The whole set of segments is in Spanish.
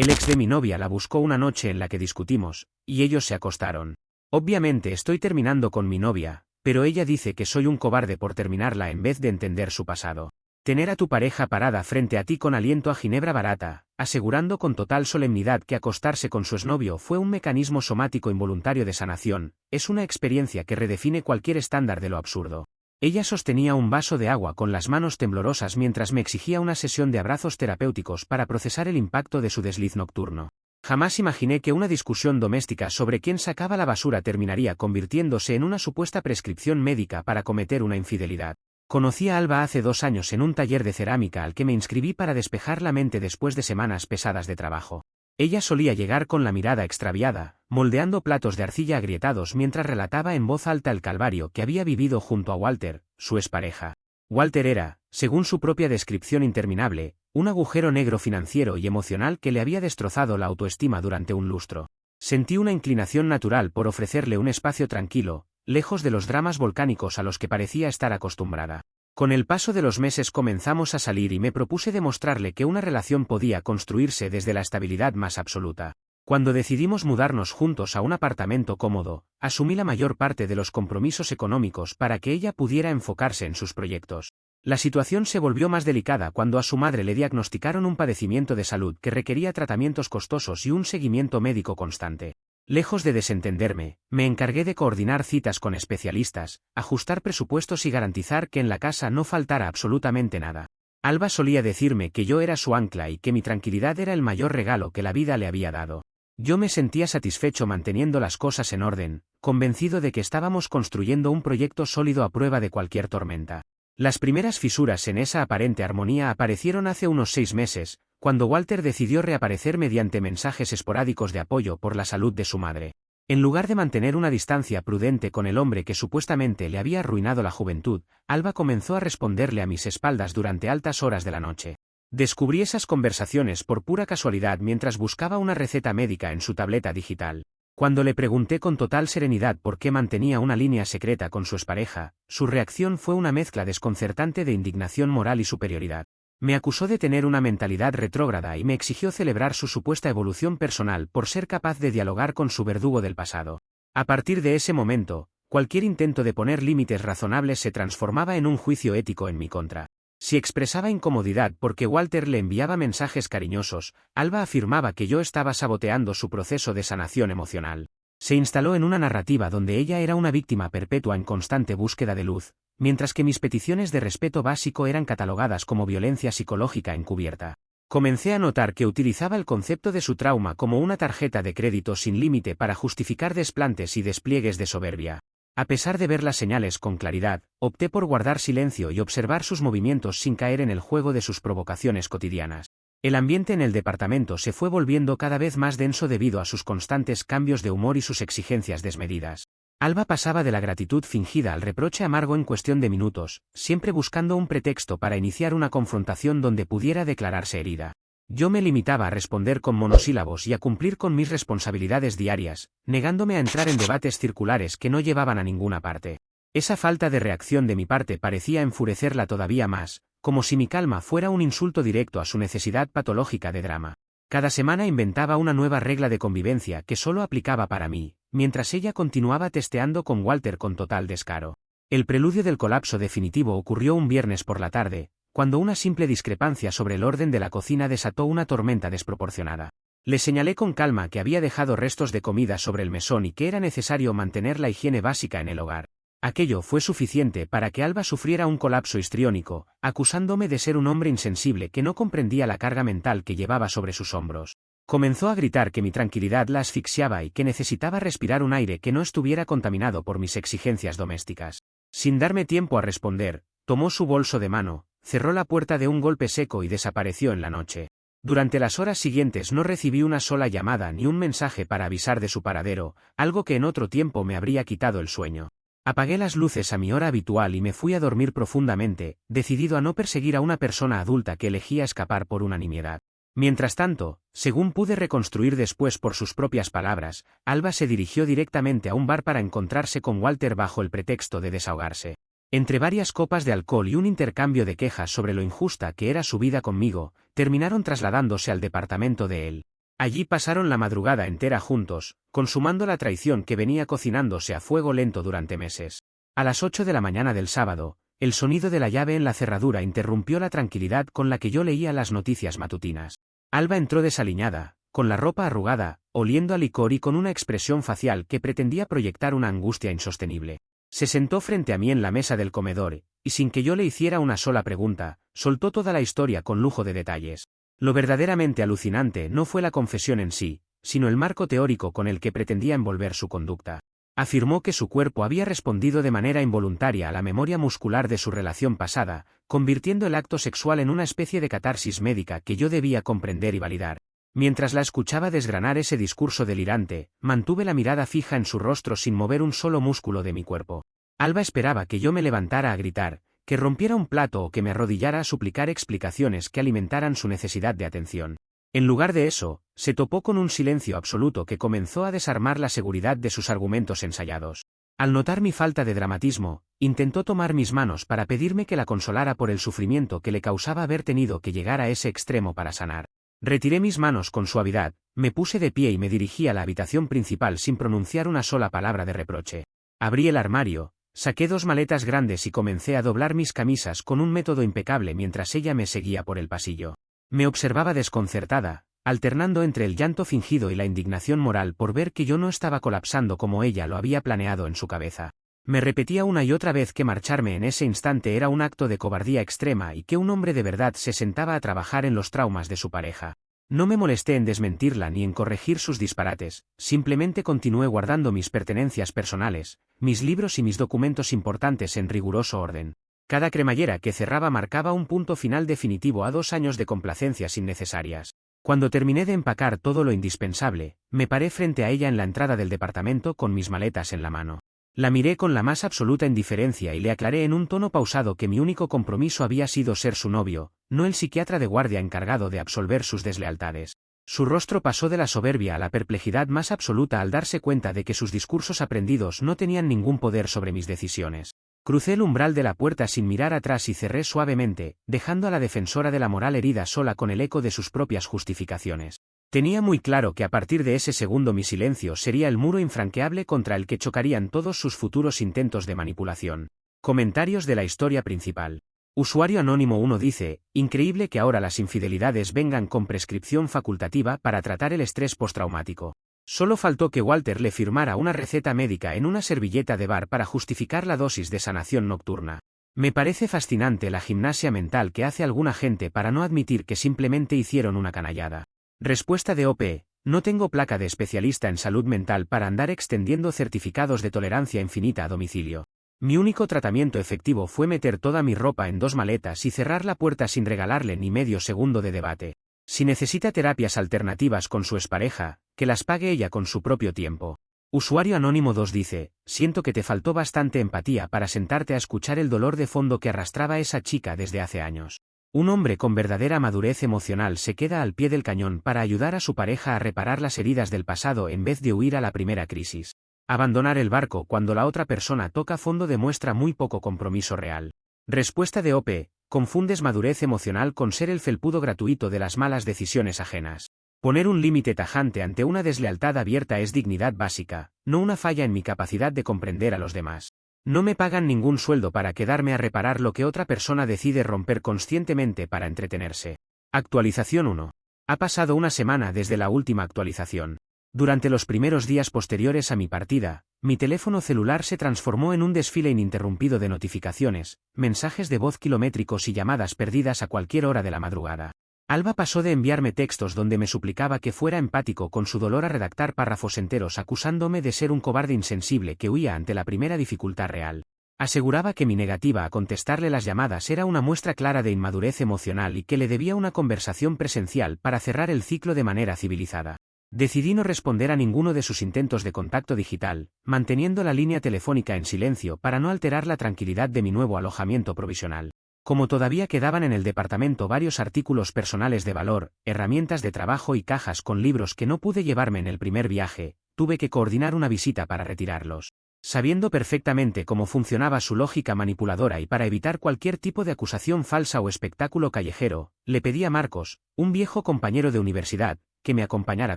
El ex de mi novia la buscó una noche en la que discutimos, y ellos se acostaron. Obviamente estoy terminando con mi novia, pero ella dice que soy un cobarde por terminarla en vez de entender su pasado. Tener a tu pareja parada frente a ti con aliento a ginebra barata, asegurando con total solemnidad que acostarse con su exnovio fue un mecanismo somático involuntario de sanación, es una experiencia que redefine cualquier estándar de lo absurdo. Ella sostenía un vaso de agua con las manos temblorosas mientras me exigía una sesión de abrazos terapéuticos para procesar el impacto de su desliz nocturno. Jamás imaginé que una discusión doméstica sobre quién sacaba la basura terminaría convirtiéndose en una supuesta prescripción médica para cometer una infidelidad. Conocí a Alba hace 2 años en un taller de cerámica al que me inscribí para despejar la mente después de semanas pesadas de trabajo. Ella solía llegar con la mirada extraviada, moldeando platos de arcilla agrietados mientras relataba en voz alta el calvario que había vivido junto a Walter, su expareja. Walter era, según su propia descripción interminable, un agujero negro financiero y emocional que le había destrozado la autoestima durante un lustro. Sentí una inclinación natural por ofrecerle un espacio tranquilo, lejos de los dramas volcánicos a los que parecía estar acostumbrada. Con el paso de los meses comenzamos a salir y me propuse demostrarle que una relación podía construirse desde la estabilidad más absoluta. Cuando decidimos mudarnos juntos a un apartamento cómodo, asumí la mayor parte de los compromisos económicos para que ella pudiera enfocarse en sus proyectos. La situación se volvió más delicada cuando a su madre le diagnosticaron un padecimiento de salud que requería tratamientos costosos y un seguimiento médico constante. Lejos de desentenderme, me encargué de coordinar citas con especialistas, ajustar presupuestos y garantizar que en la casa no faltara absolutamente nada. Alba solía decirme que yo era su ancla y que mi tranquilidad era el mayor regalo que la vida le había dado. Yo me sentía satisfecho manteniendo las cosas en orden, convencido de que estábamos construyendo un proyecto sólido a prueba de cualquier tormenta. Las primeras fisuras en esa aparente armonía aparecieron hace unos 6 meses, cuando Walter decidió reaparecer mediante mensajes esporádicos de apoyo por la salud de su madre. En lugar de mantener una distancia prudente con el hombre que supuestamente le había arruinado la juventud, Alba comenzó a responderle a mis espaldas durante altas horas de la noche. Descubrí esas conversaciones por pura casualidad mientras buscaba una receta médica en su tableta digital. Cuando le pregunté con total serenidad por qué mantenía una línea secreta con su expareja, su reacción fue una mezcla desconcertante de indignación moral y superioridad. Me acusó de tener una mentalidad retrógrada y me exigió celebrar su supuesta evolución personal por ser capaz de dialogar con su verdugo del pasado. A partir de ese momento, cualquier intento de poner límites razonables se transformaba en un juicio ético en mi contra. Si expresaba incomodidad porque Walter le enviaba mensajes cariñosos, Alba afirmaba que yo estaba saboteando su proceso de sanación emocional. Se instaló en una narrativa donde ella era una víctima perpetua en constante búsqueda de luz, mientras que mis peticiones de respeto básico eran catalogadas como violencia psicológica encubierta. Comencé a notar que utilizaba el concepto de su trauma como una tarjeta de crédito sin límite para justificar desplantes y despliegues de soberbia. A pesar de ver las señales con claridad, opté por guardar silencio y observar sus movimientos sin caer en el juego de sus provocaciones cotidianas. El ambiente en el departamento se fue volviendo cada vez más denso debido a sus constantes cambios de humor y sus exigencias desmedidas. Alba pasaba de la gratitud fingida al reproche amargo en cuestión de minutos, siempre buscando un pretexto para iniciar una confrontación donde pudiera declararse herida. Yo me limitaba a responder con monosílabos y a cumplir con mis responsabilidades diarias, negándome a entrar en debates circulares que no llevaban a ninguna parte. Esa falta de reacción de mi parte parecía enfurecerla todavía más, como si mi calma fuera un insulto directo a su necesidad patológica de drama. Cada semana inventaba una nueva regla de convivencia que solo aplicaba para mí, mientras ella continuaba testeando con Walter con total descaro. El preludio del colapso definitivo ocurrió un viernes por la tarde, cuando una simple discrepancia sobre el orden de la cocina desató una tormenta desproporcionada. Le señalé con calma que había dejado restos de comida sobre el mesón y que era necesario mantener la higiene básica en el hogar. Aquello fue suficiente para que Alba sufriera un colapso histriónico, acusándome de ser un hombre insensible que no comprendía la carga mental que llevaba sobre sus hombros. Comenzó a gritar que mi tranquilidad la asfixiaba y que necesitaba respirar un aire que no estuviera contaminado por mis exigencias domésticas. Sin darme tiempo a responder, tomó su bolso de mano, cerró la puerta de un golpe seco y desapareció en la noche. Durante las horas siguientes no recibí una sola llamada ni un mensaje para avisar de su paradero, algo que en otro tiempo me habría quitado el sueño. Apagué las luces a mi hora habitual y me fui a dormir profundamente, decidido a no perseguir a una persona adulta que elegía escapar por una nimiedad. Mientras tanto, según pude reconstruir después por sus propias palabras, Alba se dirigió directamente a un bar para encontrarse con Walter bajo el pretexto de desahogarse. Entre varias copas de alcohol y un intercambio de quejas sobre lo injusta que era su vida conmigo, terminaron trasladándose al departamento de él. Allí pasaron la madrugada entera juntos, consumando la traición que venía cocinándose a fuego lento durante meses. A las 8 de la mañana del sábado, el sonido de la llave en la cerradura interrumpió la tranquilidad con la que yo leía las noticias matutinas. Alba entró desaliñada, con la ropa arrugada, oliendo a licor y con una expresión facial que pretendía proyectar una angustia insostenible. Se sentó frente a mí en la mesa del comedor, y sin que yo le hiciera una sola pregunta, soltó toda la historia con lujo de detalles. Lo verdaderamente alucinante no fue la confesión en sí, sino el marco teórico con el que pretendía envolver su conducta. Afirmó que su cuerpo había respondido de manera involuntaria a la memoria muscular de su relación pasada, convirtiendo el acto sexual en una especie de catarsis médica que yo debía comprender y validar. Mientras la escuchaba desgranar ese discurso delirante, mantuve la mirada fija en su rostro sin mover un solo músculo de mi cuerpo. Alba esperaba que yo me levantara a gritar, que rompiera un plato o que me arrodillara a suplicar explicaciones que alimentaran su necesidad de atención. En lugar de eso, se topó con un silencio absoluto que comenzó a desarmar la seguridad de sus argumentos ensayados. Al notar mi falta de dramatismo, intentó tomar mis manos para pedirme que la consolara por el sufrimiento que le causaba haber tenido que llegar a ese extremo para sanar. Retiré mis manos con suavidad, me puse de pie y me dirigí a la habitación principal sin pronunciar una sola palabra de reproche. Abrí el armario, saqué 2 maletas grandes y comencé a doblar mis camisas con un método impecable mientras ella me seguía por el pasillo. Me observaba desconcertada, alternando entre el llanto fingido y la indignación moral por ver que yo no estaba colapsando como ella lo había planeado en su cabeza. Me repetía una y otra vez que marcharme en ese instante era un acto de cobardía extrema y que un hombre de verdad se sentaba a trabajar en los traumas de su pareja. No me molesté en desmentirla ni en corregir sus disparates, simplemente continué guardando mis pertenencias personales, mis libros y mis documentos importantes en riguroso orden. Cada cremallera que cerraba marcaba un punto final definitivo a 2 años de complacencias innecesarias. Cuando terminé de empacar todo lo indispensable, me paré frente a ella en la entrada del departamento con mis maletas en la mano. La miré con la más absoluta indiferencia y le aclaré en un tono pausado que mi único compromiso había sido ser su novio, no el psiquiatra de guardia encargado de absolver sus deslealtades. Su rostro pasó de la soberbia a la perplejidad más absoluta al darse cuenta de que sus discursos aprendidos no tenían ningún poder sobre mis decisiones. Crucé el umbral de la puerta sin mirar atrás y cerré suavemente, dejando a la defensora de la moral herida sola con el eco de sus propias justificaciones. Tenía muy claro que a partir de ese segundo mi silencio sería el muro infranqueable contra el que chocarían todos sus futuros intentos de manipulación. Comentarios de la historia principal. Usuario Anónimo 1 dice, increíble que ahora las infidelidades vengan con prescripción facultativa para tratar el estrés postraumático. Solo faltó que Walter le firmara una receta médica en una servilleta de bar para justificar la dosis de sanación nocturna. Me parece fascinante la gimnasia mental que hace alguna gente para no admitir que simplemente hicieron una canallada. Respuesta de OP. No tengo placa de especialista en salud mental para andar extendiendo certificados de tolerancia infinita a domicilio. Mi único tratamiento efectivo fue meter toda mi ropa en 2 maletas y cerrar la puerta sin regalarle ni medio segundo de debate. Si necesita terapias alternativas con su expareja, que las pague ella con su propio tiempo. Usuario Anónimo 2 dice, siento que te faltó bastante empatía para sentarte a escuchar el dolor de fondo que arrastraba esa chica desde hace años. Un hombre con verdadera madurez emocional se queda al pie del cañón para ayudar a su pareja a reparar las heridas del pasado en vez de huir a la primera crisis. Abandonar el barco cuando la otra persona toca fondo demuestra muy poco compromiso real. Respuesta de OP. Confundes madurez emocional con ser el felpudo gratuito de las malas decisiones ajenas. Poner un límite tajante ante una deslealtad abierta es dignidad básica, no una falla en mi capacidad de comprender a los demás. No me pagan ningún sueldo para quedarme a reparar lo que otra persona decide romper conscientemente para entretenerse. Actualización 1. Ha pasado una semana desde la última actualización. Durante los primeros días posteriores a mi partida, mi teléfono celular se transformó en un desfile ininterrumpido de notificaciones, mensajes de voz kilométricos y llamadas perdidas a cualquier hora de la madrugada. Alba pasó de enviarme textos donde me suplicaba que fuera empático con su dolor a redactar párrafos enteros acusándome de ser un cobarde insensible que huía ante la primera dificultad real. Aseguraba que mi negativa a contestarle las llamadas era una muestra clara de inmadurez emocional y que le debía una conversación presencial para cerrar el ciclo de manera civilizada. Decidí no responder a ninguno de sus intentos de contacto digital, manteniendo la línea telefónica en silencio para no alterar la tranquilidad de mi nuevo alojamiento provisional. Como todavía quedaban en el departamento varios artículos personales de valor, herramientas de trabajo y cajas con libros que no pude llevarme en el primer viaje, tuve que coordinar una visita para retirarlos. Sabiendo perfectamente cómo funcionaba su lógica manipuladora y para evitar cualquier tipo de acusación falsa o espectáculo callejero, le pedí a Marcos, un viejo compañero de universidad, que me acompañara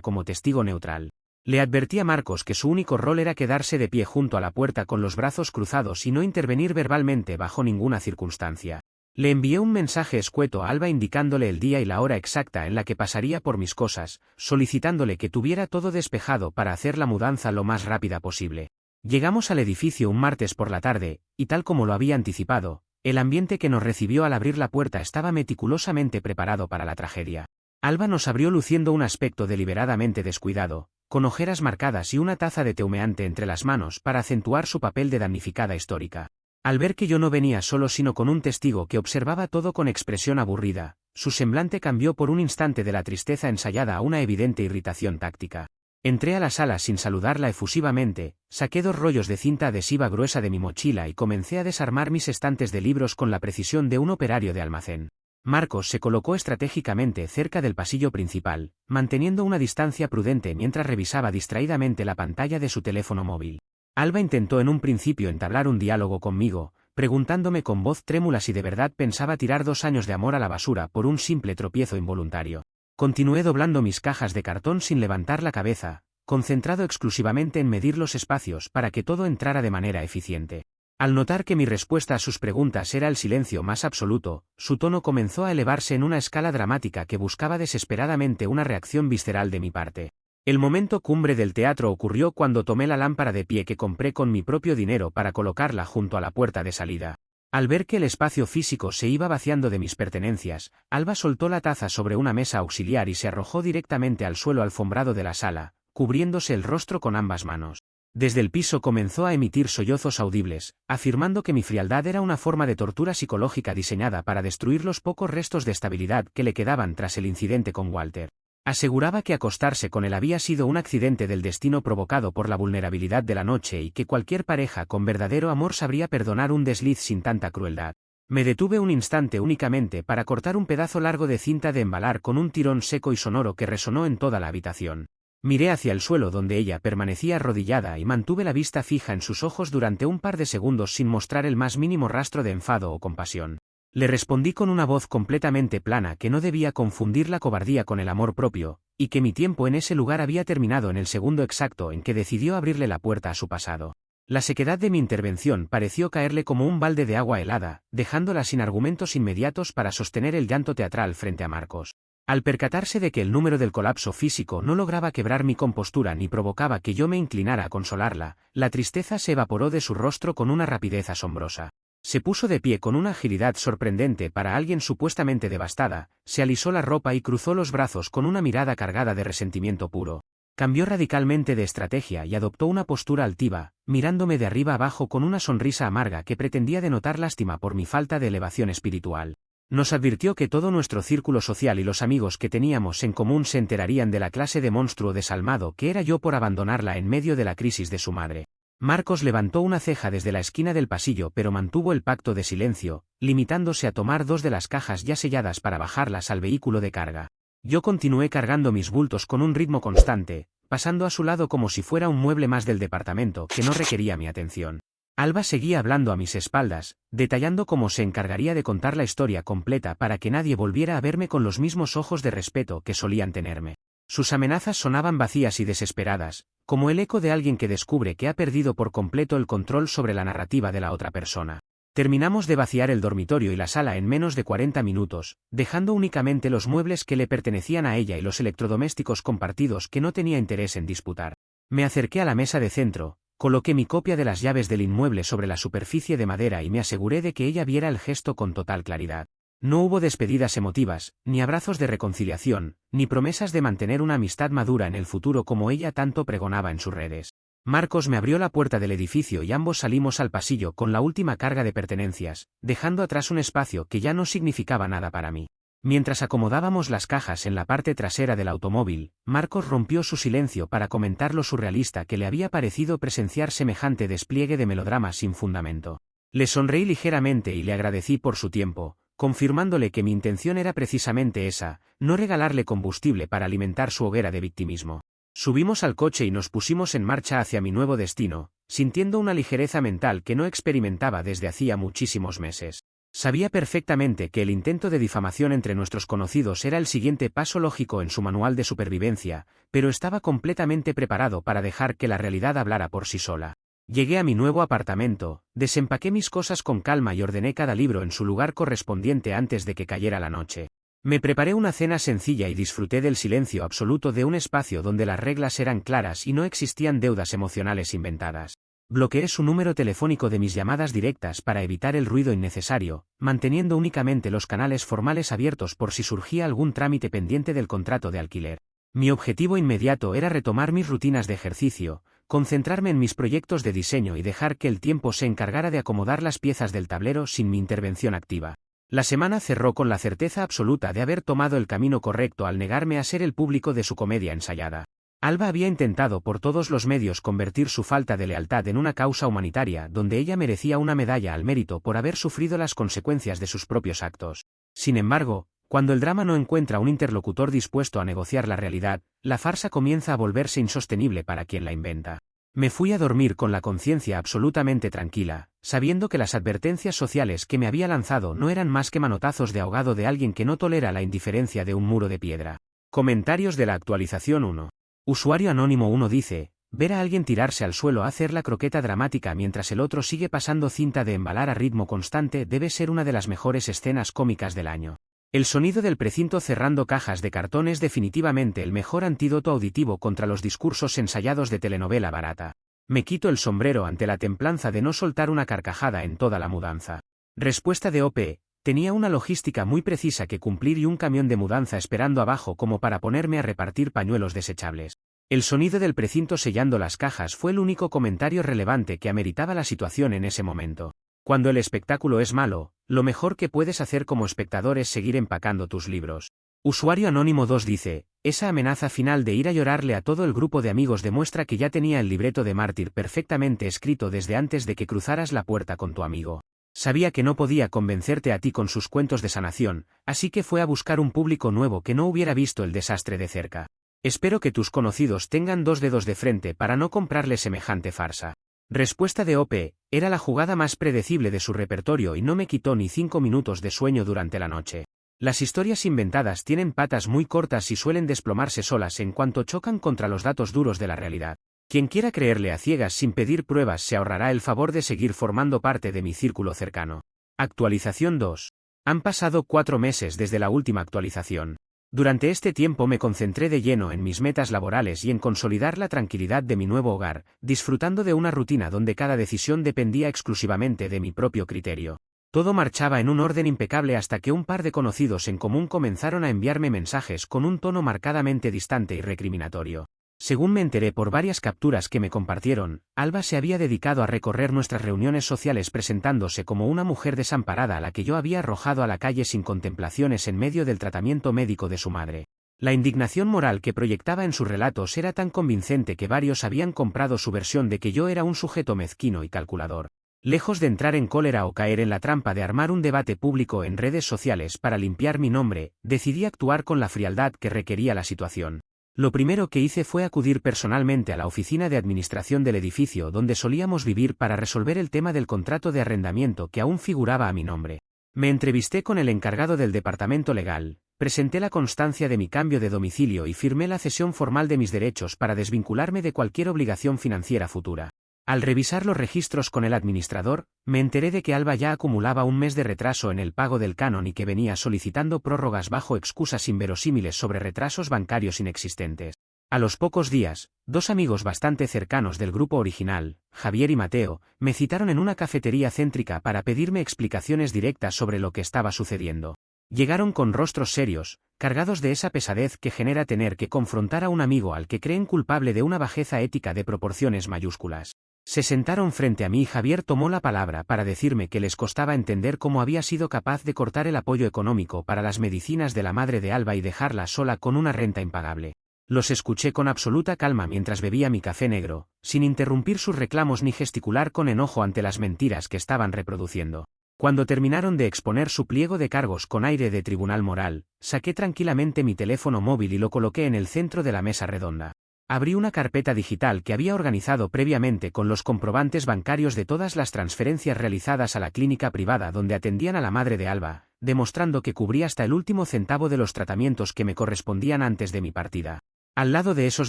como testigo neutral. Le advertí a Marcos que su único rol era quedarse de pie junto a la puerta con los brazos cruzados y no intervenir verbalmente bajo ninguna circunstancia. Le envié un mensaje escueto a Alba indicándole el día y la hora exacta en la que pasaría por mis cosas, solicitándole que tuviera todo despejado para hacer la mudanza lo más rápida posible. Llegamos al edificio un martes por la tarde, y tal como lo había anticipado, el ambiente que nos recibió al abrir la puerta estaba meticulosamente preparado para la tragedia. Alba nos abrió luciendo un aspecto deliberadamente descuidado, con ojeras marcadas y una taza de té humeante entre las manos para acentuar su papel de damnificada histórica. Al ver que yo no venía solo sino con un testigo que observaba todo con expresión aburrida, su semblante cambió por un instante de la tristeza ensayada a una evidente irritación táctica. Entré a la sala sin saludarla efusivamente, saqué 2 rollos de cinta adhesiva gruesa de mi mochila y comencé a desarmar mis estantes de libros con la precisión de un operario de almacén. Marcos se colocó estratégicamente cerca del pasillo principal, manteniendo una distancia prudente mientras revisaba distraídamente la pantalla de su teléfono móvil. Alba intentó en un principio entablar un diálogo conmigo, preguntándome con voz trémula si de verdad pensaba tirar 2 años de amor a la basura por un simple tropiezo involuntario. Continué doblando mis cajas de cartón sin levantar la cabeza, concentrado exclusivamente en medir los espacios para que todo entrara de manera eficiente. Al notar que mi respuesta a sus preguntas era el silencio más absoluto, su tono comenzó a elevarse en una escala dramática que buscaba desesperadamente una reacción visceral de mi parte. El momento cumbre del teatro ocurrió cuando tomé la lámpara de pie que compré con mi propio dinero para colocarla junto a la puerta de salida. Al ver que el espacio físico se iba vaciando de mis pertenencias, Alba soltó la taza sobre una mesa auxiliar y se arrojó directamente al suelo alfombrado de la sala, cubriéndose el rostro con ambas manos. Desde el piso comenzó a emitir sollozos audibles, afirmando que mi frialdad era una forma de tortura psicológica diseñada para destruir los pocos restos de estabilidad que le quedaban tras el incidente con Walter. Aseguraba que acostarse con él había sido un accidente del destino provocado por la vulnerabilidad de la noche y que cualquier pareja con verdadero amor sabría perdonar un desliz sin tanta crueldad. Me detuve un instante únicamente para cortar un pedazo largo de cinta de embalar con un tirón seco y sonoro que resonó en toda la habitación. Miré hacia el suelo donde ella permanecía arrodillada y mantuve la vista fija en sus ojos durante un par de segundos sin mostrar el más mínimo rastro de enfado o compasión. Le respondí con una voz completamente plana que no debía confundir la cobardía con el amor propio, y que mi tiempo en ese lugar había terminado en el segundo exacto en que decidió abrirle la puerta a su pasado. La sequedad de mi intervención pareció caerle como un balde de agua helada, dejándola sin argumentos inmediatos para sostener el llanto teatral frente a Marcos. Al percatarse de que el número del colapso físico no lograba quebrar mi compostura ni provocaba que yo me inclinara a consolarla, la tristeza se evaporó de su rostro con una rapidez asombrosa. Se puso de pie con una agilidad sorprendente para alguien supuestamente devastada, se alisó la ropa y cruzó los brazos con una mirada cargada de resentimiento puro. Cambió radicalmente de estrategia y adoptó una postura altiva, mirándome de arriba abajo con una sonrisa amarga que pretendía denotar lástima por mi falta de elevación espiritual. Nos advirtió que todo nuestro círculo social y los amigos que teníamos en común se enterarían de la clase de monstruo desalmado que era yo por abandonarla en medio de la crisis de su madre. Marcos levantó una ceja desde la esquina del pasillo pero mantuvo el pacto de silencio, limitándose a tomar 2 de las cajas ya selladas para bajarlas al vehículo de carga. Yo continué cargando mis bultos con un ritmo constante, pasando a su lado como si fuera un mueble más del departamento que no requería mi atención. Alba seguía hablando a mis espaldas, detallando cómo se encargaría de contar la historia completa para que nadie volviera a verme con los mismos ojos de respeto que solían tenerme. Sus amenazas sonaban vacías y desesperadas, como el eco de alguien que descubre que ha perdido por completo el control sobre la narrativa de la otra persona. Terminamos de vaciar el dormitorio y la sala en menos de 40 minutos, dejando únicamente los muebles que le pertenecían a ella y los electrodomésticos compartidos que no tenía interés en disputar. Me acerqué a la mesa de centro, coloqué mi copia de las llaves del inmueble sobre la superficie de madera y me aseguré de que ella viera el gesto con total claridad. No hubo despedidas emotivas, ni abrazos de reconciliación, ni promesas de mantener una amistad madura en el futuro como ella tanto pregonaba en sus redes. Marcos me abrió la puerta del edificio y ambos salimos al pasillo con la última carga de pertenencias, dejando atrás un espacio que ya no significaba nada para mí. Mientras acomodábamos las cajas en la parte trasera del automóvil, Marcos rompió su silencio para comentar lo surrealista que le había parecido presenciar semejante despliegue de melodrama sin fundamento. Le sonreí ligeramente y le agradecí por su tiempo, confirmándole que mi intención era precisamente esa, no regalarle combustible para alimentar su hoguera de victimismo. Subimos al coche y nos pusimos en marcha hacia mi nuevo destino, sintiendo una ligereza mental que no experimentaba desde hacía muchísimos meses. Sabía perfectamente que el intento de difamación entre nuestros conocidos era el siguiente paso lógico en su manual de supervivencia, pero estaba completamente preparado para dejar que la realidad hablara por sí sola. Llegué a mi nuevo apartamento, desempaqué mis cosas con calma y ordené cada libro en su lugar correspondiente antes de que cayera la noche. Me preparé una cena sencilla y disfruté del silencio absoluto de un espacio donde las reglas eran claras y no existían deudas emocionales inventadas. Bloqueé su número telefónico de mis llamadas directas para evitar el ruido innecesario, manteniendo únicamente los canales formales abiertos por si surgía algún trámite pendiente del contrato de alquiler. Mi objetivo inmediato era retomar mis rutinas de ejercicio, concentrarme en mis proyectos de diseño y dejar que el tiempo se encargara de acomodar las piezas del tablero sin mi intervención activa. La semana cerró con la certeza absoluta de haber tomado el camino correcto al negarme a ser el público de su comedia ensayada. Alba había intentado por todos los medios convertir su falta de lealtad en una causa humanitaria donde ella merecía una medalla al mérito por haber sufrido las consecuencias de sus propios actos. Sin embargo, cuando el drama no encuentra un interlocutor dispuesto a negociar la realidad, la farsa comienza a volverse insostenible para quien la inventa. Me fui a dormir con la conciencia absolutamente tranquila, sabiendo que las advertencias sociales que me había lanzado no eran más que manotazos de ahogado de alguien que no tolera la indiferencia de un muro de piedra. Comentarios de la actualización 1. Usuario Anónimo 1 dice: ver a alguien tirarse al suelo a hacer la croqueta dramática mientras el otro sigue pasando cinta de embalar a ritmo constante debe ser una de las mejores escenas cómicas del año. El sonido del precinto cerrando cajas de cartón es definitivamente el mejor antídoto auditivo contra los discursos ensayados de telenovela barata. Me quito el sombrero ante la templanza de no soltar una carcajada en toda la mudanza. Respuesta de OP: tenía una logística muy precisa que cumplir y un camión de mudanza esperando abajo como para ponerme a repartir pañuelos desechables. El sonido del precinto sellando las cajas fue el único comentario relevante que ameritaba la situación en ese momento. Cuando el espectáculo es malo, lo mejor que puedes hacer como espectador es seguir empacando tus libros. Usuario Anónimo 2 dice: esa amenaza final de ir a llorarle a todo el grupo de amigos demuestra que ya tenía el libreto de Mártir perfectamente escrito desde antes de que cruzaras la puerta con tu amigo. Sabía que no podía convencerte a ti con sus cuentos de sanación, así que fue a buscar un público nuevo que no hubiera visto el desastre de cerca. Espero que tus conocidos tengan dos dedos de frente para no comprarle semejante farsa. Respuesta de OP: era la jugada más predecible de su repertorio y no me quitó ni 5 minutos de sueño durante la noche. Las historias inventadas tienen patas muy cortas y suelen desplomarse solas en cuanto chocan contra los datos duros de la realidad. Quien quiera creerle a ciegas sin pedir pruebas se ahorrará el favor de seguir formando parte de mi círculo cercano. Actualización 2. Han pasado 4 meses desde la última actualización. Durante este tiempo me concentré de lleno en mis metas laborales y en consolidar la tranquilidad de mi nuevo hogar, disfrutando de una rutina donde cada decisión dependía exclusivamente de mi propio criterio. Todo marchaba en un orden impecable hasta que un par de conocidos en común comenzaron a enviarme mensajes con un tono marcadamente distante y recriminatorio. Según me enteré por varias capturas que me compartieron, Alba se había dedicado a recorrer nuestras reuniones sociales presentándose como una mujer desamparada a la que yo había arrojado a la calle sin contemplaciones en medio del tratamiento médico de su madre. La indignación moral que proyectaba en sus relatos era tan convincente que varios habían comprado su versión de que yo era un sujeto mezquino y calculador. Lejos de entrar en cólera o caer en la trampa de armar un debate público en redes sociales para limpiar mi nombre, decidí actuar con la frialdad que requería la situación. Lo primero que hice fue acudir personalmente a la oficina de administración del edificio donde solíamos vivir para resolver el tema del contrato de arrendamiento que aún figuraba a mi nombre. Me entrevisté con el encargado del departamento legal, presenté la constancia de mi cambio de domicilio y firmé la cesión formal de mis derechos para desvincularme de cualquier obligación financiera futura. Al revisar los registros con el administrador, me enteré de que Alba ya acumulaba un mes de retraso en el pago del canon y que venía solicitando prórrogas bajo excusas inverosímiles sobre retrasos bancarios inexistentes. A los pocos días, 2 amigos bastante cercanos del grupo original, Javier y Mateo, me citaron en una cafetería céntrica para pedirme explicaciones directas sobre lo que estaba sucediendo. Llegaron con rostros serios, cargados de esa pesadez que genera tener que confrontar a un amigo al que creen culpable de una bajeza ética de proporciones mayúsculas. Se sentaron frente a mí y Javier tomó la palabra para decirme que les costaba entender cómo había sido capaz de cortar el apoyo económico para las medicinas de la madre de Alba y dejarla sola con una renta impagable. Los escuché con absoluta calma mientras bebía mi café negro, sin interrumpir sus reclamos ni gesticular con enojo ante las mentiras que estaban reproduciendo. Cuando terminaron de exponer su pliego de cargos con aire de tribunal moral, saqué tranquilamente mi teléfono móvil y lo coloqué en el centro de la mesa redonda. Abrí una carpeta digital que había organizado previamente con los comprobantes bancarios de todas las transferencias realizadas a la clínica privada donde atendían a la madre de Alba, demostrando que cubría hasta el último centavo de los tratamientos que me correspondían antes de mi partida. Al lado de esos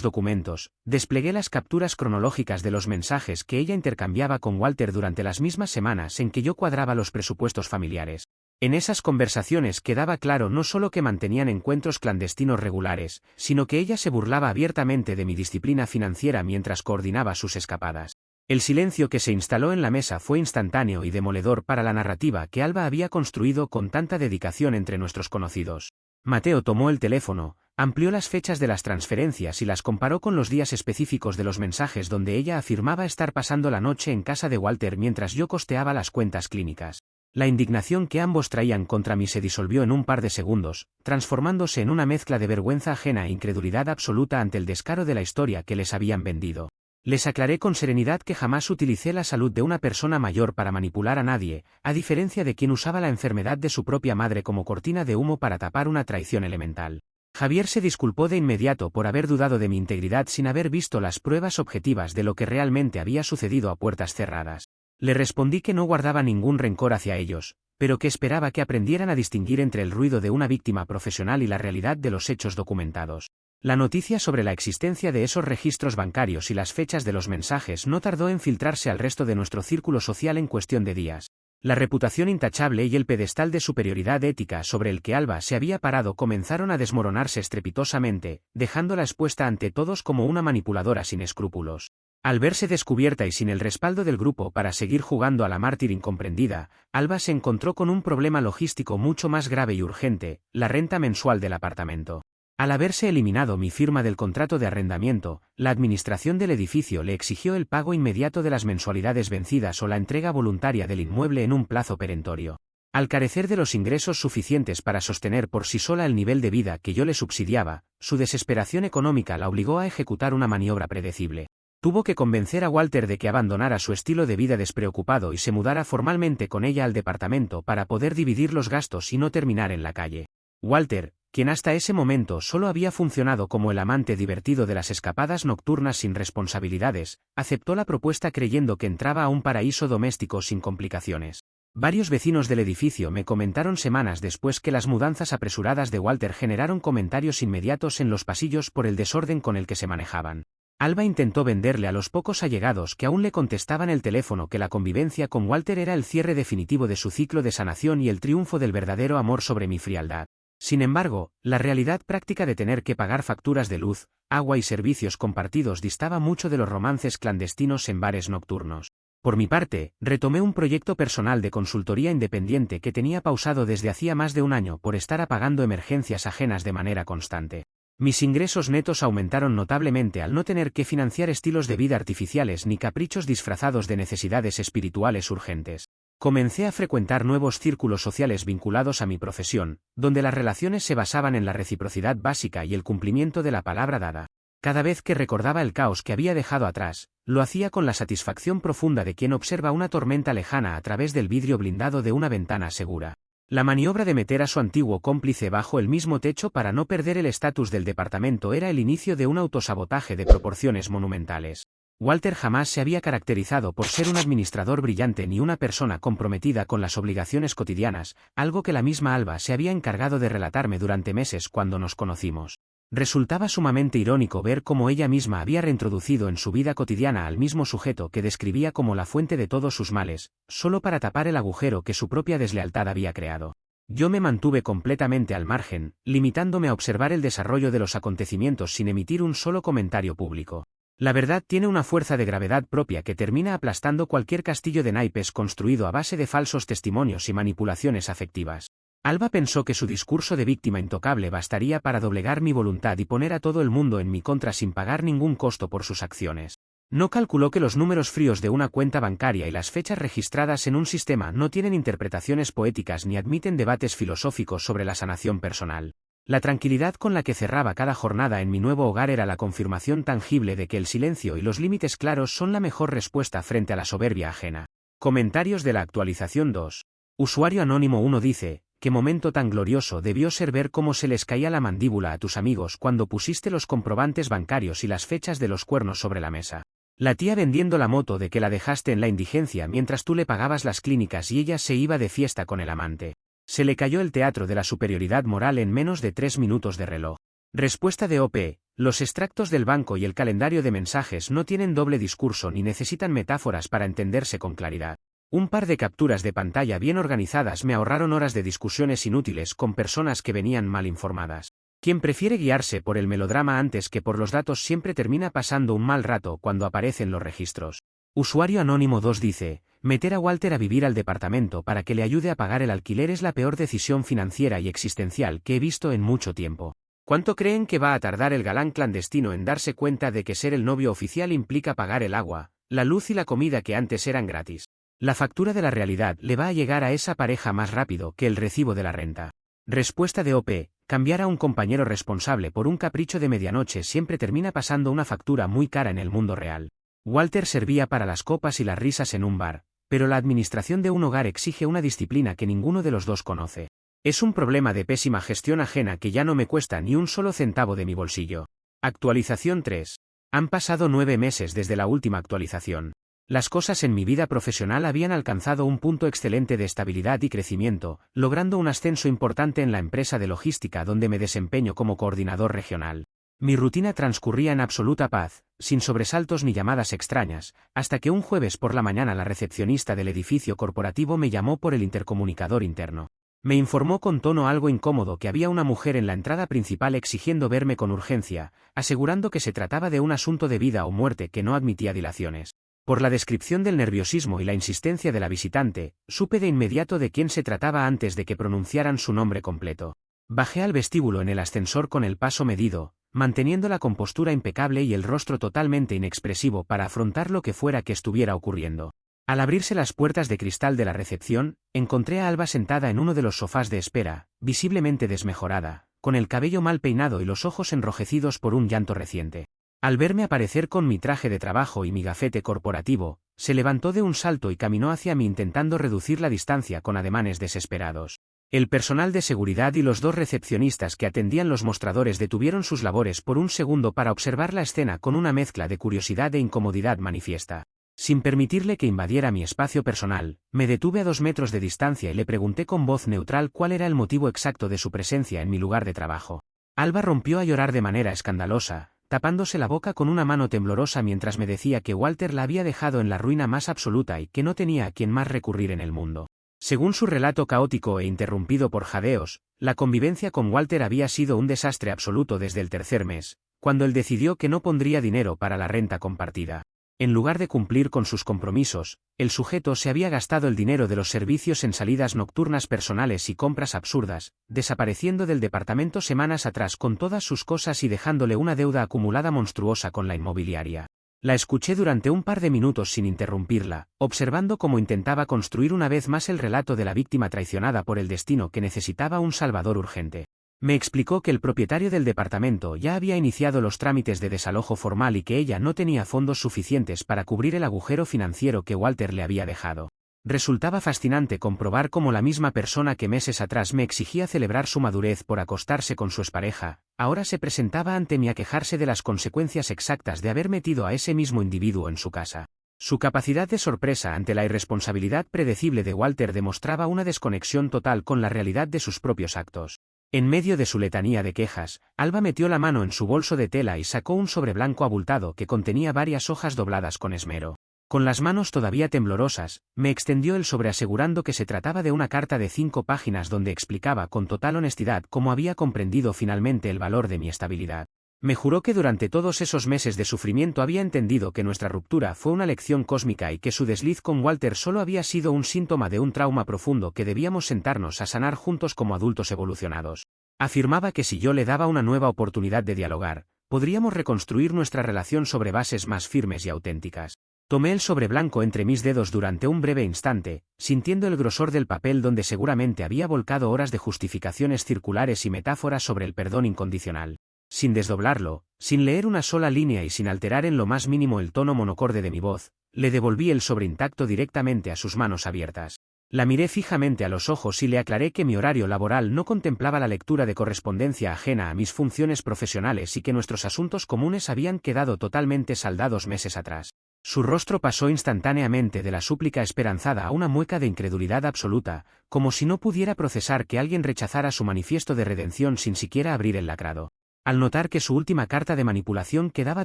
documentos, desplegué las capturas cronológicas de los mensajes que ella intercambiaba con Walter durante las mismas semanas en que yo cuadraba los presupuestos familiares. En esas conversaciones quedaba claro no solo que mantenían encuentros clandestinos regulares, sino que ella se burlaba abiertamente de mi disciplina financiera mientras coordinaba sus escapadas. El silencio que se instaló en la mesa fue instantáneo y demoledor para la narrativa que Alba había construido con tanta dedicación entre nuestros conocidos. Mateo tomó el teléfono, amplió las fechas de las transferencias y las comparó con los días específicos de los mensajes donde ella afirmaba estar pasando la noche en casa de Walter mientras yo costeaba las cuentas clínicas. La indignación que ambos traían contra mí se disolvió en un par de segundos, transformándose en una mezcla de vergüenza ajena e incredulidad absoluta ante el descaro de la historia que les habían vendido. Les aclaré con serenidad que jamás utilicé la salud de una persona mayor para manipular a nadie, a diferencia de quien usaba la enfermedad de su propia madre como cortina de humo para tapar una traición elemental. Javier se disculpó de inmediato por haber dudado de mi integridad sin haber visto las pruebas objetivas de lo que realmente había sucedido a puertas cerradas. Le respondí que no guardaba ningún rencor hacia ellos, pero que esperaba que aprendieran a distinguir entre el ruido de una víctima profesional y la realidad de los hechos documentados. La noticia sobre la existencia de esos registros bancarios y las fechas de los mensajes no tardó en filtrarse al resto de nuestro círculo social en cuestión de días. La reputación intachable y el pedestal de superioridad ética sobre el que Alba se había parado comenzaron a desmoronarse estrepitosamente, dejándola expuesta ante todos como una manipuladora sin escrúpulos. Al verse descubierta y sin el respaldo del grupo para seguir jugando a la mártir incomprendida, Alba se encontró con un problema logístico mucho más grave y urgente: la renta mensual del apartamento. Al haberse eliminado mi firma del contrato de arrendamiento, la administración del edificio le exigió el pago inmediato de las mensualidades vencidas o la entrega voluntaria del inmueble en un plazo perentorio. Al carecer de los ingresos suficientes para sostener por sí sola el nivel de vida que yo le subsidiaba, su desesperación económica la obligó a ejecutar una maniobra predecible. Tuvo que convencer a Walter de que abandonara su estilo de vida despreocupado y se mudara formalmente con ella al departamento para poder dividir los gastos y no terminar en la calle. Walter, quien hasta ese momento solo había funcionado como el amante divertido de las escapadas nocturnas sin responsabilidades, aceptó la propuesta creyendo que entraba a un paraíso doméstico sin complicaciones. Varios vecinos del edificio me comentaron semanas después que las mudanzas apresuradas de Walter generaron comentarios inmediatos en los pasillos por el desorden con el que se manejaban. Alba intentó venderle a los pocos allegados que aún le contestaban el teléfono que la convivencia con Walter era el cierre definitivo de su ciclo de sanación y el triunfo del verdadero amor sobre mi frialdad. Sin embargo, la realidad práctica de tener que pagar facturas de luz, agua y servicios compartidos distaba mucho de los romances clandestinos en bares nocturnos. Por mi parte, retomé un proyecto personal de consultoría independiente que tenía pausado desde hacía más de un año por estar apagando emergencias ajenas de manera constante. Mis ingresos netos aumentaron notablemente al no tener que financiar estilos de vida artificiales ni caprichos disfrazados de necesidades espirituales urgentes. Comencé a frecuentar nuevos círculos sociales vinculados a mi profesión, donde las relaciones se basaban en la reciprocidad básica y el cumplimiento de la palabra dada. Cada vez que recordaba el caos que había dejado atrás, lo hacía con la satisfacción profunda de quien observa una tormenta lejana a través del vidrio blindado de una ventana segura. La maniobra de meter a su antiguo cómplice bajo el mismo techo para no perder el estatus del departamento era el inicio de un autosabotaje de proporciones monumentales. Walter jamás se había caracterizado por ser un administrador brillante ni una persona comprometida con las obligaciones cotidianas, algo que la misma Alba se había encargado de relatarme durante meses cuando nos conocimos. Resultaba sumamente irónico ver cómo ella misma había reintroducido en su vida cotidiana al mismo sujeto que describía como la fuente de todos sus males, solo para tapar el agujero que su propia deslealtad había creado. Yo me mantuve completamente al margen, limitándome a observar el desarrollo de los acontecimientos sin emitir un solo comentario público. La verdad tiene una fuerza de gravedad propia que termina aplastando cualquier castillo de naipes construido a base de falsos testimonios y manipulaciones afectivas. Alba pensó que su discurso de víctima intocable bastaría para doblegar mi voluntad y poner a todo el mundo en mi contra sin pagar ningún costo por sus acciones. No calculó que los números fríos de una cuenta bancaria y las fechas registradas en un sistema no tienen interpretaciones poéticas ni admiten debates filosóficos sobre la sanación personal. La tranquilidad con la que cerraba cada jornada en mi nuevo hogar era la confirmación tangible de que el silencio y los límites claros son la mejor respuesta frente a la soberbia ajena. Comentarios de la actualización 2. Usuario anónimo 1 dice: qué momento tan glorioso debió ser ver cómo se les caía la mandíbula a tus amigos cuando pusiste los comprobantes bancarios y las fechas de los cuernos sobre la mesa. La tía vendiendo la moto de que la dejaste en la indigencia mientras tú le pagabas las clínicas y ella se iba de fiesta con el amante. Se le cayó el teatro de la superioridad moral en menos de 3 minutos de reloj. Respuesta de OP. Los extractos del banco y el calendario de mensajes no tienen doble discurso ni necesitan metáforas para entenderse con claridad. Un par de capturas de pantalla bien organizadas me ahorraron horas de discusiones inútiles con personas que venían mal informadas. Quien prefiere guiarse por el melodrama antes que por los datos siempre termina pasando un mal rato cuando aparecen los registros. Usuario Anónimo 2 dice, meter a Walter a vivir al departamento para que le ayude a pagar el alquiler es la peor decisión financiera y existencial que he visto en mucho tiempo. ¿Cuánto creen que va a tardar el galán clandestino en darse cuenta de que ser el novio oficial implica pagar el agua, la luz y la comida que antes eran gratis? La factura de la realidad le va a llegar a esa pareja más rápido que el recibo de la renta. Respuesta de OP. Cambiar a un compañero responsable por un capricho de medianoche siempre termina pasando una factura muy cara en el mundo real. Walter servía para las copas y las risas en un bar, pero la administración de un hogar exige una disciplina que ninguno de los dos conoce. Es un problema de pésima gestión ajena que ya no me cuesta ni un solo centavo de mi bolsillo. Actualización 3. Han pasado 9 meses desde la última actualización. Las cosas en mi vida profesional habían alcanzado un punto excelente de estabilidad y crecimiento, logrando un ascenso importante en la empresa de logística donde me desempeño como coordinador regional. Mi rutina transcurría en absoluta paz, sin sobresaltos ni llamadas extrañas, hasta que un jueves por la mañana la recepcionista del edificio corporativo me llamó por el intercomunicador interno. Me informó con tono algo incómodo que había una mujer en la entrada principal exigiendo verme con urgencia, asegurando que se trataba de un asunto de vida o muerte que no admitía dilaciones. Por la descripción del nerviosismo y la insistencia de la visitante, supe de inmediato de quién se trataba antes de que pronunciaran su nombre completo. Bajé al vestíbulo en el ascensor con el paso medido, manteniendo la compostura impecable y el rostro totalmente inexpresivo para afrontar lo que fuera que estuviera ocurriendo. Al abrirse las puertas de cristal de la recepción, encontré a Alba sentada en uno de los sofás de espera, visiblemente desmejorada, con el cabello mal peinado y los ojos enrojecidos por un llanto reciente. Al verme aparecer con mi traje de trabajo y mi gafete corporativo, se levantó de un salto y caminó hacia mí intentando reducir la distancia con ademanes desesperados. El personal de seguridad y los 2 recepcionistas que atendían los mostradores detuvieron sus labores por un segundo para observar la escena con una mezcla de curiosidad e incomodidad manifiesta. Sin permitirle que invadiera mi espacio personal, me detuve a 2 metros de distancia y le pregunté con voz neutral cuál era el motivo exacto de su presencia en mi lugar de trabajo. Alba rompió a llorar de manera escandalosa, tapándose la boca con una mano temblorosa mientras me decía que Walter la había dejado en la ruina más absoluta y que no tenía a quien más recurrir en el mundo. Según su relato caótico e interrumpido por jadeos, la convivencia con Walter había sido un desastre absoluto desde el 3er mes, cuando él decidió que no pondría dinero para la renta compartida. En lugar de cumplir con sus compromisos, el sujeto se había gastado el dinero de los servicios en salidas nocturnas personales y compras absurdas, desapareciendo del departamento semanas atrás con todas sus cosas y dejándole una deuda acumulada monstruosa con la inmobiliaria. La escuché durante un par de minutos sin interrumpirla, observando cómo intentaba construir una vez más el relato de la víctima traicionada por el destino que necesitaba un salvador urgente. Me explicó que el propietario del departamento ya había iniciado los trámites de desalojo formal y que ella no tenía fondos suficientes para cubrir el agujero financiero que Walter le había dejado. Resultaba fascinante comprobar cómo la misma persona que meses atrás me exigía celebrar su madurez por acostarse con su expareja, ahora se presentaba ante mí a quejarse de las consecuencias exactas de haber metido a ese mismo individuo en su casa. Su capacidad de sorpresa ante la irresponsabilidad predecible de Walter demostraba una desconexión total con la realidad de sus propios actos. En medio de su letanía de quejas, Alba metió la mano en su bolso de tela y sacó un sobre blanco abultado que contenía varias hojas dobladas con esmero. Con las manos todavía temblorosas, me extendió el sobre asegurando que se trataba de una carta de 5 páginas donde explicaba con total honestidad cómo había comprendido finalmente el valor de mi estabilidad. Me juró que durante todos esos meses de sufrimiento había entendido que nuestra ruptura fue una lección cósmica y que su desliz con Walter solo había sido un síntoma de un trauma profundo que debíamos sentarnos a sanar juntos como adultos evolucionados. Afirmaba que si yo le daba una nueva oportunidad de dialogar, podríamos reconstruir nuestra relación sobre bases más firmes y auténticas. Tomé el sobre blanco entre mis dedos durante un breve instante, sintiendo el grosor del papel donde seguramente había volcado horas de justificaciones circulares y metáforas sobre el perdón incondicional. Sin desdoblarlo, sin leer una sola línea y sin alterar en lo más mínimo el tono monocorde de mi voz, le devolví el sobre intacto directamente a sus manos abiertas. La miré fijamente a los ojos y le aclaré que mi horario laboral no contemplaba la lectura de correspondencia ajena a mis funciones profesionales y que nuestros asuntos comunes habían quedado totalmente saldados meses atrás. Su rostro pasó instantáneamente de la súplica esperanzada a una mueca de incredulidad absoluta, como si no pudiera procesar que alguien rechazara su manifiesto de redención sin siquiera abrir el lacrado. Al notar que su última carta de manipulación quedaba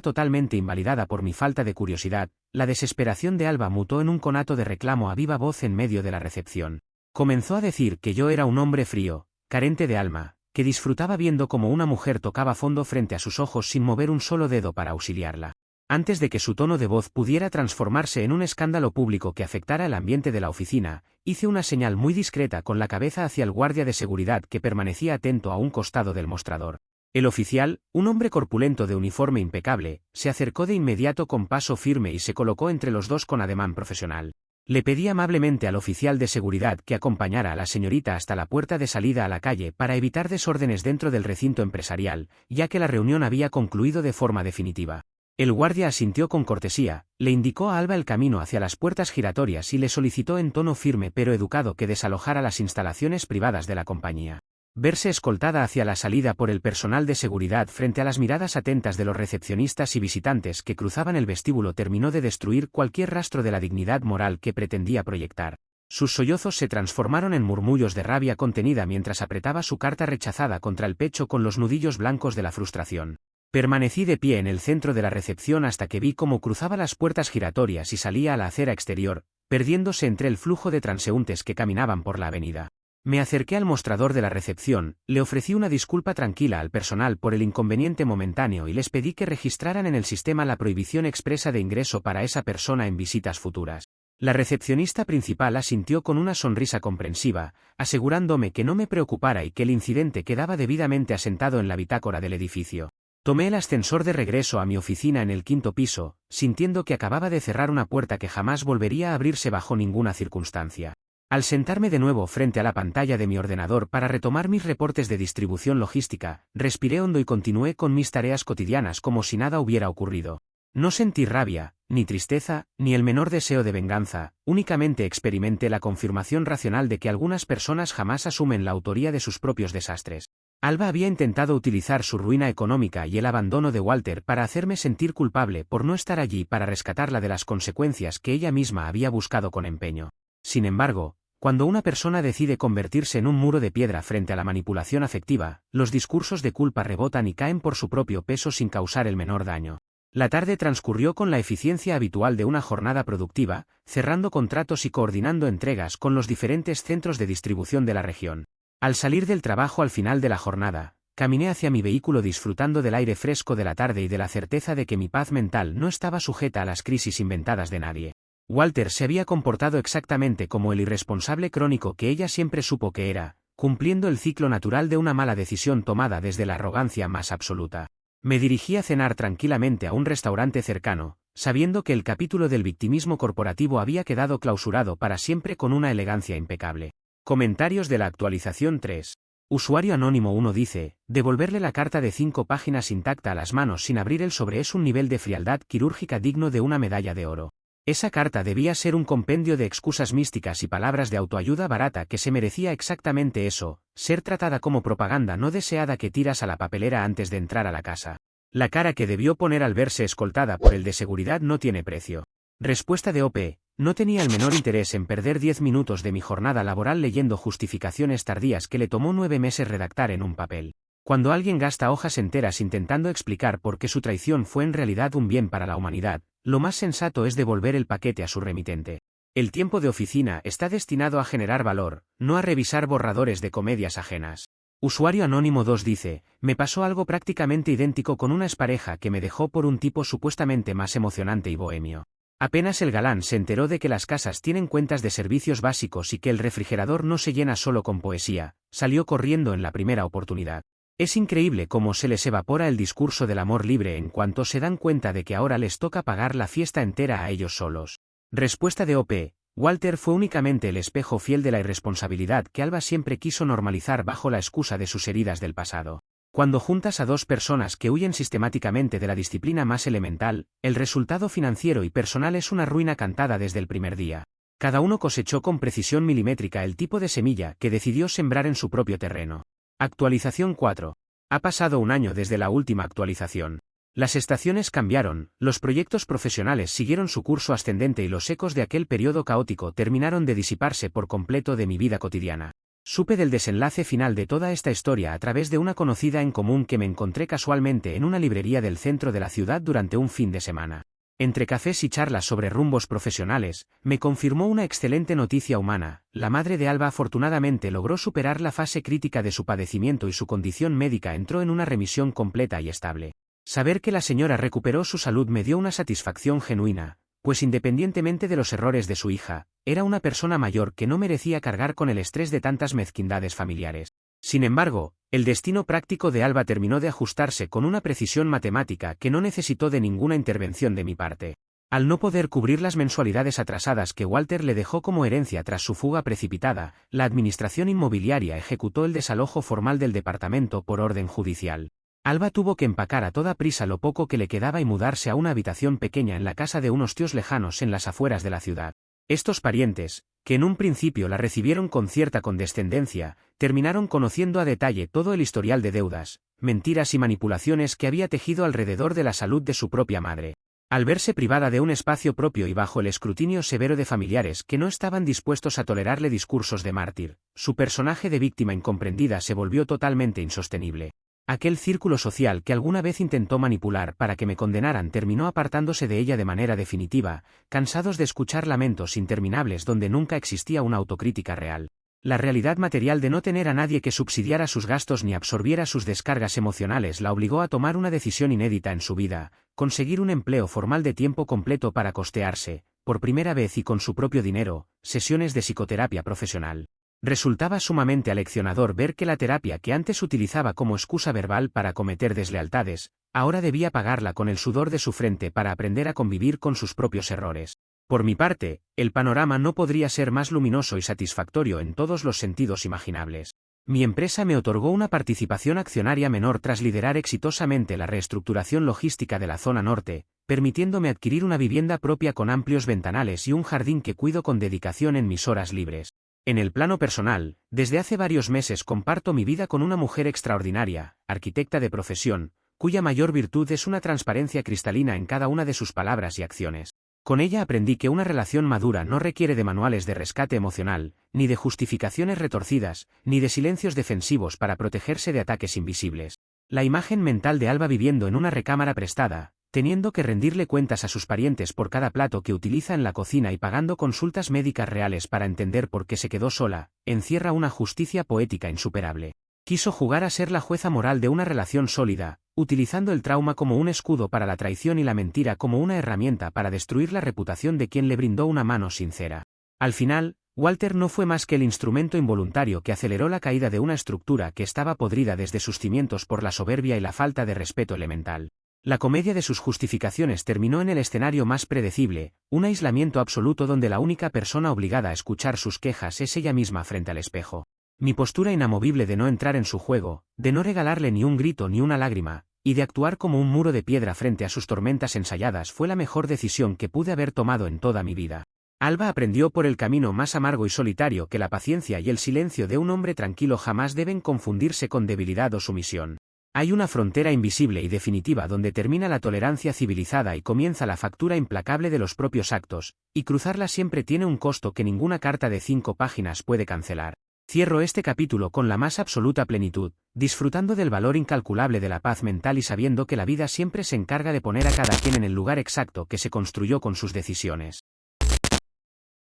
totalmente invalidada por mi falta de curiosidad, la desesperación de Alba mutó en un conato de reclamo a viva voz en medio de la recepción. Comenzó a decir que yo era un hombre frío, carente de alma, que disfrutaba viendo cómo una mujer tocaba fondo frente a sus ojos sin mover un solo dedo para auxiliarla. Antes de que su tono de voz pudiera transformarse en un escándalo público que afectara el ambiente de la oficina, hice una señal muy discreta con la cabeza hacia el guardia de seguridad que permanecía atento a un costado del mostrador. El oficial, un hombre corpulento de uniforme impecable, se acercó de inmediato con paso firme y se colocó entre los dos con ademán profesional. Le pedí amablemente al oficial de seguridad que acompañara a la señorita hasta la puerta de salida a la calle para evitar desórdenes dentro del recinto empresarial, ya que la reunión había concluido de forma definitiva. El guardia asintió con cortesía, le indicó a Alba el camino hacia las puertas giratorias y le solicitó en tono firme pero educado que desalojara las instalaciones privadas de la compañía. Verse escoltada hacia la salida por el personal de seguridad frente a las miradas atentas de los recepcionistas y visitantes que cruzaban el vestíbulo terminó de destruir cualquier rastro de la dignidad moral que pretendía proyectar. Sus sollozos se transformaron en murmullos de rabia contenida mientras apretaba su carta rechazada contra el pecho con los nudillos blancos de la frustración. Permanecí de pie en el centro de la recepción hasta que vi cómo cruzaba las puertas giratorias y salía a la acera exterior, perdiéndose entre el flujo de transeúntes que caminaban por la avenida. Me acerqué al mostrador de la recepción, le ofrecí una disculpa tranquila al personal por el inconveniente momentáneo y les pedí que registraran en el sistema la prohibición expresa de ingreso para esa persona en visitas futuras. La recepcionista principal asintió con una sonrisa comprensiva, asegurándome que no me preocupara y que el incidente quedaba debidamente asentado en la bitácora del edificio. Tomé el ascensor de regreso a mi oficina en el 5º piso, sintiendo que acababa de cerrar una puerta que jamás volvería a abrirse bajo ninguna circunstancia. Al sentarme de nuevo frente a la pantalla de mi ordenador para retomar mis reportes de distribución logística, respiré hondo y continué con mis tareas cotidianas como si nada hubiera ocurrido. No sentí rabia, ni tristeza, ni el menor deseo de venganza, únicamente experimenté la confirmación racional de que algunas personas jamás asumen la autoría de sus propios desastres. Alba había intentado utilizar su ruina económica y el abandono de Walter para hacerme sentir culpable por no estar allí para rescatarla de las consecuencias que ella misma había buscado con empeño. Sin embargo, cuando una persona decide convertirse en un muro de piedra frente a la manipulación afectiva, los discursos de culpa rebotan y caen por su propio peso sin causar el menor daño. La tarde transcurrió con la eficiencia habitual de una jornada productiva, cerrando contratos y coordinando entregas con los diferentes centros de distribución de la región. Al salir del trabajo al final de la jornada, caminé hacia mi vehículo disfrutando del aire fresco de la tarde y de la certeza de que mi paz mental no estaba sujeta a las crisis inventadas de nadie. Walter se había comportado exactamente como el irresponsable crónico que ella siempre supo que era, cumpliendo el ciclo natural de una mala decisión tomada desde la arrogancia más absoluta. Me dirigí a cenar tranquilamente a un restaurante cercano, sabiendo que el capítulo del victimismo corporativo había quedado clausurado para siempre con una elegancia impecable. Comentarios de la actualización 3. Usuario anónimo 1 dice, devolverle la carta de 5 páginas intacta a las manos sin abrir el sobre es un nivel de frialdad quirúrgica digno de una medalla de oro. Esa carta debía ser un compendio de excusas místicas y palabras de autoayuda barata que se merecía exactamente eso, ser tratada como propaganda no deseada que tiras a la papelera antes de entrar a la casa. La cara que debió poner al verse escoltada por el de seguridad no tiene precio. Respuesta de OP, no tenía el menor interés en perder 10 minutos de mi jornada laboral leyendo justificaciones tardías que le tomó 9 meses redactar en un papel. Cuando alguien gasta hojas enteras intentando explicar por qué su traición fue en realidad un bien para la humanidad, lo más sensato es devolver el paquete a su remitente. El tiempo de oficina está destinado a generar valor, no a revisar borradores de comedias ajenas. Usuario anónimo 2 dice, me pasó algo prácticamente idéntico con una expareja que me dejó por un tipo supuestamente más emocionante y bohemio. Apenas el galán se enteró de que las casas tienen cuentas de servicios básicos y que el refrigerador no se llena solo con poesía, salió corriendo en la primera oportunidad. Es increíble cómo se les evapora el discurso del amor libre en cuanto se dan cuenta de que ahora les toca pagar la fiesta entera a ellos solos. Respuesta de OP, Walter fue únicamente el espejo fiel de la irresponsabilidad que Alba siempre quiso normalizar bajo la excusa de sus heridas del pasado. Cuando juntas a dos personas que huyen sistemáticamente de la disciplina más elemental, el resultado financiero y personal es una ruina cantada desde el primer día. Cada uno cosechó con precisión milimétrica el tipo de semilla que decidió sembrar en su propio terreno. Actualización 4. Ha pasado un año desde la última actualización. Las estaciones cambiaron, los proyectos profesionales siguieron su curso ascendente y los ecos de aquel periodo caótico terminaron de disiparse por completo de mi vida cotidiana. Supe del desenlace final de toda esta historia a través de una conocida en común que me encontré casualmente en una librería del centro de la ciudad durante un fin de semana. Entre cafés y charlas sobre rumbos profesionales, me confirmó una excelente noticia humana: la madre de Alba afortunadamente logró superar la fase crítica de su padecimiento y su condición médica entró en una remisión completa y estable. Saber que la señora recuperó su salud me dio una satisfacción genuina, pues independientemente de los errores de su hija, era una persona mayor que no merecía cargar con el estrés de tantas mezquindades familiares. Sin embargo, el destino práctico de Alba terminó de ajustarse con una precisión matemática que no necesitó de ninguna intervención de mi parte. Al no poder cubrir las mensualidades atrasadas que Walter le dejó como herencia tras su fuga precipitada, la administración inmobiliaria ejecutó el desalojo formal del departamento por orden judicial. Alba tuvo que empacar a toda prisa lo poco que le quedaba y mudarse a una habitación pequeña en la casa de unos tíos lejanos en las afueras de la ciudad. Estos parientes, que en un principio la recibieron con cierta condescendencia, terminaron conociendo a detalle todo el historial de deudas, mentiras y manipulaciones que había tejido alrededor de la salud de su propia madre. Al verse privada de un espacio propio y bajo el escrutinio severo de familiares que no estaban dispuestos a tolerarle discursos de mártir, su personaje de víctima incomprendida se volvió totalmente insostenible. Aquel círculo social que alguna vez intentó manipular para que me condenaran terminó apartándose de ella de manera definitiva, cansados de escuchar lamentos interminables donde nunca existía una autocrítica real. La realidad material de no tener a nadie que subsidiara sus gastos ni absorbiera sus descargas emocionales la obligó a tomar una decisión inédita en su vida: conseguir un empleo formal de tiempo completo para costearse, por primera vez y con su propio dinero, sesiones de psicoterapia profesional. Resultaba sumamente aleccionador ver que la terapia que antes utilizaba como excusa verbal para cometer deslealtades, ahora debía pagarla con el sudor de su frente para aprender a convivir con sus propios errores. Por mi parte, el panorama no podría ser más luminoso y satisfactorio en todos los sentidos imaginables. Mi empresa me otorgó una participación accionaria menor tras liderar exitosamente la reestructuración logística de la zona norte, permitiéndome adquirir una vivienda propia con amplios ventanales y un jardín que cuido con dedicación en mis horas libres. En el plano personal, desde hace varios meses comparto mi vida con una mujer extraordinaria, arquitecta de profesión, cuya mayor virtud es una transparencia cristalina en cada una de sus palabras y acciones. Con ella aprendí que una relación madura no requiere de manuales de rescate emocional, ni de justificaciones retorcidas, ni de silencios defensivos para protegerse de ataques invisibles. La imagen mental de Alba viviendo en una recámara prestada, teniendo que rendirle cuentas a sus parientes por cada plato que utiliza en la cocina y pagando consultas médicas reales para entender por qué se quedó sola, encierra una justicia poética insuperable. Quiso jugar a ser la jueza moral de una relación sólida, utilizando el trauma como un escudo para la traición y la mentira como una herramienta para destruir la reputación de quien le brindó una mano sincera. Al final, Walter no fue más que el instrumento involuntario que aceleró la caída de una estructura que estaba podrida desde sus cimientos por la soberbia y la falta de respeto elemental. La comedia de sus justificaciones terminó en el escenario más predecible, un aislamiento absoluto donde la única persona obligada a escuchar sus quejas es ella misma frente al espejo. Mi postura inamovible de no entrar en su juego, de no regalarle ni un grito ni una lágrima, y de actuar como un muro de piedra frente a sus tormentas ensayadas fue la mejor decisión que pude haber tomado en toda mi vida. Alba aprendió por el camino más amargo y solitario que la paciencia y el silencio de un hombre tranquilo jamás deben confundirse con debilidad o sumisión. Hay una frontera invisible y definitiva donde termina la tolerancia civilizada y comienza la factura implacable de los propios actos, y cruzarla siempre tiene un costo que ninguna carta de 5 páginas puede cancelar. Cierro este capítulo con la más absoluta plenitud, disfrutando del valor incalculable de la paz mental y sabiendo que la vida siempre se encarga de poner a cada quien en el lugar exacto que se construyó con sus decisiones.